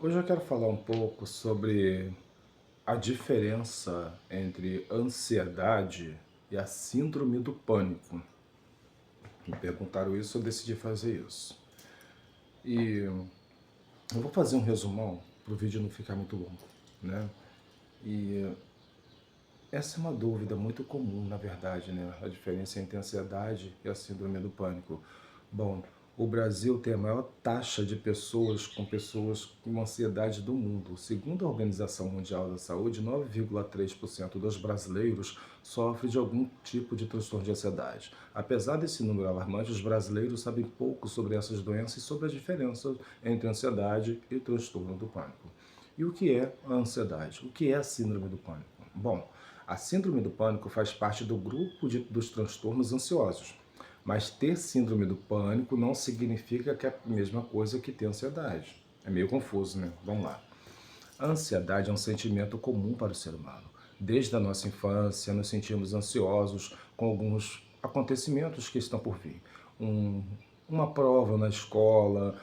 Hoje eu quero falar um pouco sobre a diferença entre ansiedade e a síndrome do pânico. Me perguntaram isso, eu decidi fazer isso. E eu vou fazer um resumão para o vídeo não ficar muito longo, né? E essa é uma dúvida muito comum, na verdade, né? A diferença entre a ansiedade e a síndrome do pânico. Bom, o Brasil tem a maior taxa de pessoas com ansiedade do mundo. Segundo a Organização Mundial da Saúde, 9,3% dos brasileiros sofrem de algum tipo de transtorno de ansiedade. Apesar desse número alarmante, os brasileiros sabem pouco sobre essas doenças e sobre a diferença entre ansiedade e transtorno do pânico. E o que é a ansiedade? O que é a síndrome do pânico? Bom, a síndrome do pânico faz parte do grupo dos transtornos ansiosos. Mas ter síndrome do pânico não significa que é a mesma coisa que ter ansiedade. É meio confuso, né? Vamos lá. A ansiedade é um sentimento comum para o ser humano. Desde a nossa infância, nos sentimos ansiosos com alguns acontecimentos que estão por vir. Um, uma prova na escola,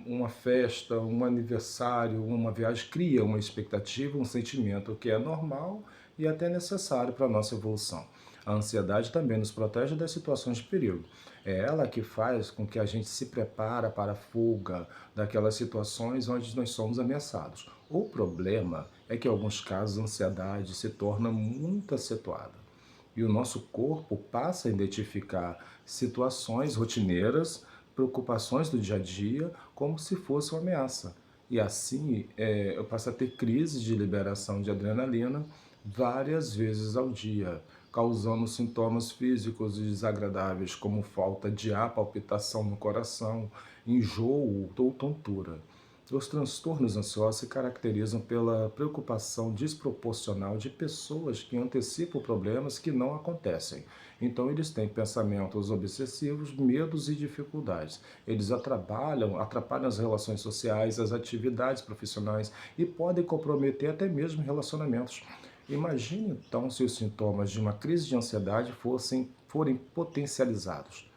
uma festa, um aniversário, uma viagem, cria uma expectativa, um sentimento que é normal e até necessário para a nossa evolução. A ansiedade também nos protege das situações de perigo. É ela que faz com que a gente se prepara para a fuga daquelas situações onde nós somos ameaçados. O problema é que em alguns casos a ansiedade se torna muito acentuada e o nosso corpo passa a identificar situações rotineiras, preocupações do dia a dia, como se fosse uma ameaça. E assim eu passo a ter crises de liberação de adrenalina várias vezes ao dia, causando sintomas físicos desagradáveis, como falta de ar, palpitação no coração, enjoo ou tontura. Os transtornos ansiosos se caracterizam pela preocupação desproporcional de pessoas que antecipam problemas que não acontecem. Então, eles têm pensamentos obsessivos, medos e dificuldades. Eles atrapalham as relações sociais, as atividades profissionais e podem comprometer até mesmo relacionamentos. Imagine então se os sintomas de uma crise de ansiedade forem potencializados.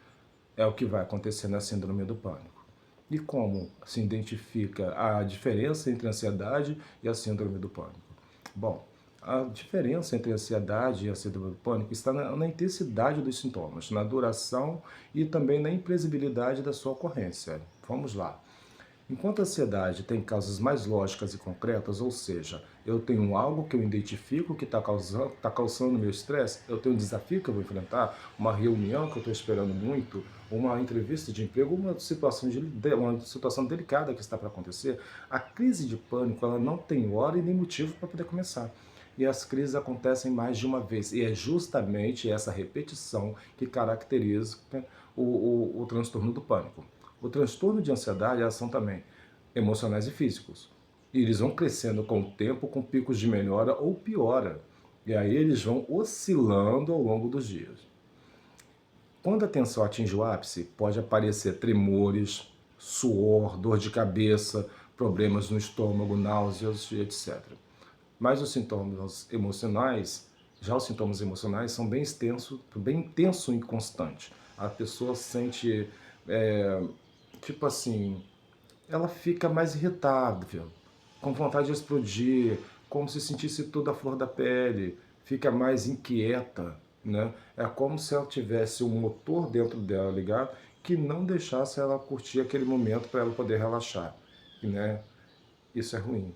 É o que vai acontecer na síndrome do pânico. E como se identifica a diferença entre a ansiedade e a síndrome do pânico? Bom, a diferença entre a ansiedade e a síndrome do pânico está na intensidade dos sintomas, na duração e também na imprevisibilidade da sua ocorrência. Vamos lá. Enquanto a ansiedade tem causas mais lógicas e concretas, ou seja, eu tenho algo que eu identifico que está causando meu estresse, eu tenho um desafio que eu vou enfrentar, uma reunião que eu estou esperando muito, uma entrevista de emprego, uma situação delicada que está para acontecer, a crise de pânico ela não tem hora e nem motivo para poder começar. E as crises acontecem mais de uma vez. E é justamente essa repetição que caracteriza o transtorno do pânico. O transtorno de ansiedade são também emocionais e físicos. E eles vão crescendo com o tempo, com picos de melhora ou piora. E aí eles vão oscilando ao longo dos dias. Quando a tensão atinge o ápice, pode aparecer tremores, suor, dor de cabeça, problemas no estômago, náuseas e etc. Mas os sintomas emocionais são bem intenso e constante. A pessoa sente, é, tipo assim, ela fica mais irritável, com vontade de explodir, como se sentisse tudo à flor da pele, fica mais inquieta, né? É como se ela tivesse um motor dentro dela ligado que não deixasse ela curtir aquele momento para ela poder relaxar, né? Isso é ruim.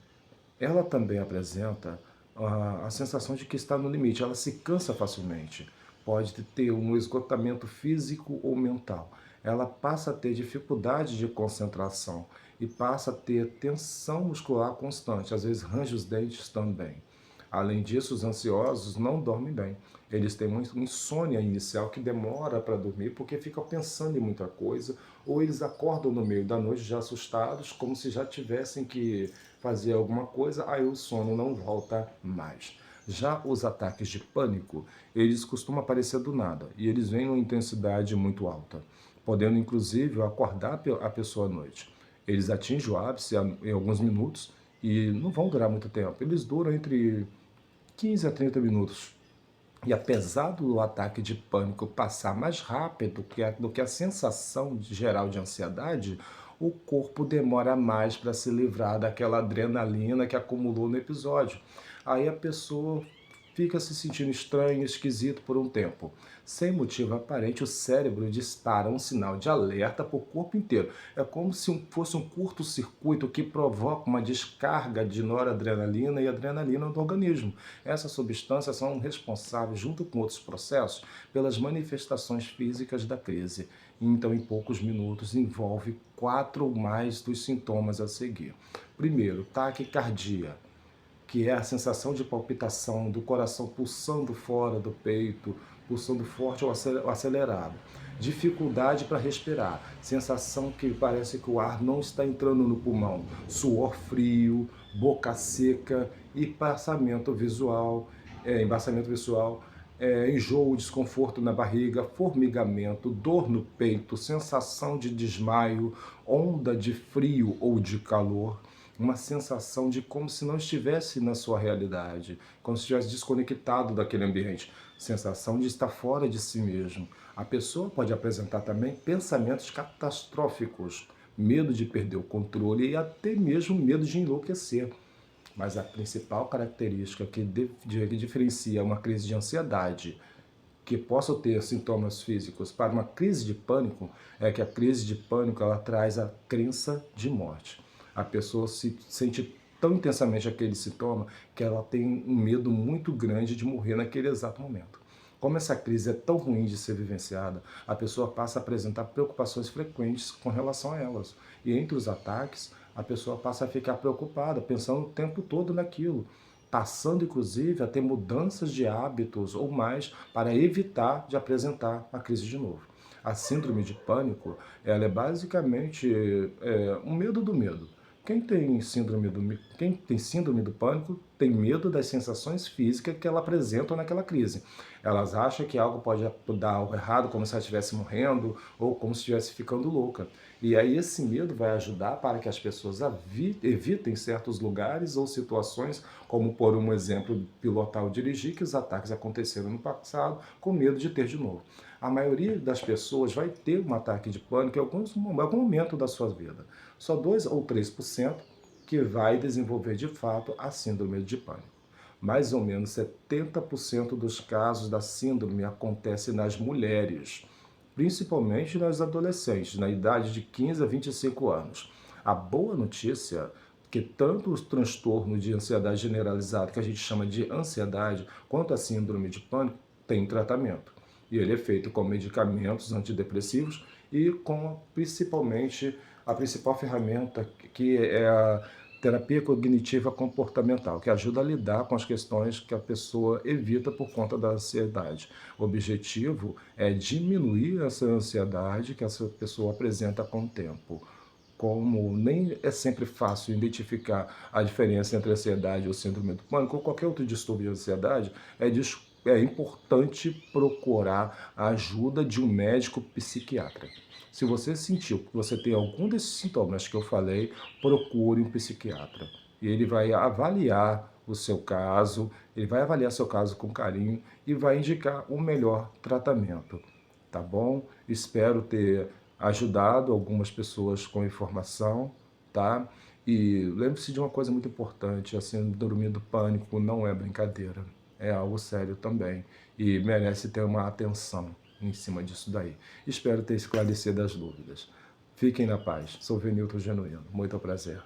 Ela também apresenta a sensação de que está no limite, ela se cansa facilmente, pode ter um esgotamento físico ou mental. Ela passa a ter dificuldade de concentração e passa a ter tensão muscular constante, às vezes range os dentes também. Além disso, os ansiosos não dormem bem. Eles têm uma insônia inicial que demora para dormir porque ficam pensando em muita coisa, ou eles acordam no meio da noite já assustados, como se já tivessem que fazer alguma coisa, aí o sono não volta mais. Já os ataques de pânico, eles costumam aparecer do nada e eles vêm numa intensidade muito alta, podendo inclusive acordar a pessoa à noite. Eles atingem o ápice em alguns minutos e não vão durar muito tempo. Eles duram entre 15 a 30 minutos. E apesar do ataque de pânico passar mais rápido do que a sensação geral de ansiedade, o corpo demora mais para se livrar daquela adrenalina que acumulou no episódio. Aí a pessoa fica se sentindo estranho, esquisito por um tempo. Sem motivo aparente, o cérebro dispara um sinal de alerta para o corpo inteiro. É como se fosse um curto-circuito que provoca uma descarga de noradrenalina e adrenalina no organismo. Essas substâncias são responsáveis, junto com outros processos, pelas manifestações físicas da crise. Então, em poucos minutos, envolve 4 ou mais dos sintomas a seguir. Primeiro, taquicardia, que é a sensação de palpitação do coração pulsando fora do peito, pulsando forte ou acelerado. Dificuldade para respirar, sensação que parece que o ar não está entrando no pulmão, suor frio, boca seca e embaçamento visual, enjoo, desconforto na barriga, formigamento, dor no peito, sensação de desmaio, onda de frio ou de calor, uma sensação de como se não estivesse na sua realidade, como se estivesse desconectado daquele ambiente, sensação de estar fora de si mesmo. A pessoa pode apresentar também pensamentos catastróficos, medo de perder o controle e até mesmo medo de enlouquecer. Mas a principal característica que diferencia uma crise de ansiedade que possa ter sintomas físicos para uma crise de pânico é que a crise de pânico ela traz a crença de morte. A pessoa se sente tão intensamente aquele sintoma que ela tem um medo muito grande de morrer naquele exato momento. Como essa crise é tão ruim de ser vivenciada, a pessoa passa a apresentar preocupações frequentes com relação a elas. E entre os ataques, a pessoa passa a ficar preocupada, pensando o tempo todo naquilo, passando inclusive a ter mudanças de hábitos ou mais para evitar de apresentar a crise de novo. A síndrome de pânico, ela é basicamente um medo do medo. Quem tem síndrome do pânico tem medo das sensações físicas que ela apresenta naquela crise. Elas acham que algo pode dar algo errado, como se ela estivesse morrendo ou como se estivesse ficando louca. E aí esse medo vai ajudar para que as pessoas evitem certos lugares ou situações, como por um exemplo, pilotar ou dirigir, que os ataques aconteceram no passado, com medo de ter de novo. A maioria das pessoas vai ter um ataque de pânico em algum momento da sua vida. Só 2 ou 3% que vai desenvolver de fato a síndrome de pânico. Mais ou menos 70% dos casos da síndrome acontece nas mulheres, principalmente nas adolescentes, na idade de 15 a 25 anos. A boa notícia é que tanto o transtorno de ansiedade generalizada, que a gente chama de ansiedade, quanto a síndrome de pânico, tem tratamento. E ele é feito com medicamentos antidepressivos e com, principalmente, a principal ferramenta que é a terapia cognitiva comportamental, que ajuda a lidar com as questões que a pessoa evita por conta da ansiedade. O objetivo é diminuir essa ansiedade que essa pessoa apresenta com o tempo. Como nem é sempre fácil identificar a diferença entre ansiedade ou síndrome do pânico ou qualquer outro distúrbio de ansiedade, é importante procurar a ajuda de um médico psiquiatra. Se você sentiu que você tem algum desses sintomas que eu falei, procure um psiquiatra. E ele vai avaliar o seu caso, ele vai avaliar seu caso com carinho e vai indicar o melhor tratamento. Tá bom? Espero ter ajudado algumas pessoas com informação, tá? E lembre-se de uma coisa muito importante, a síndrome do pânico não é brincadeira, é algo sério também e merece ter uma atenção em cima disso daí. Espero ter esclarecido as dúvidas. Fiquem na paz. Sou Venilton Genuíno. Muito prazer.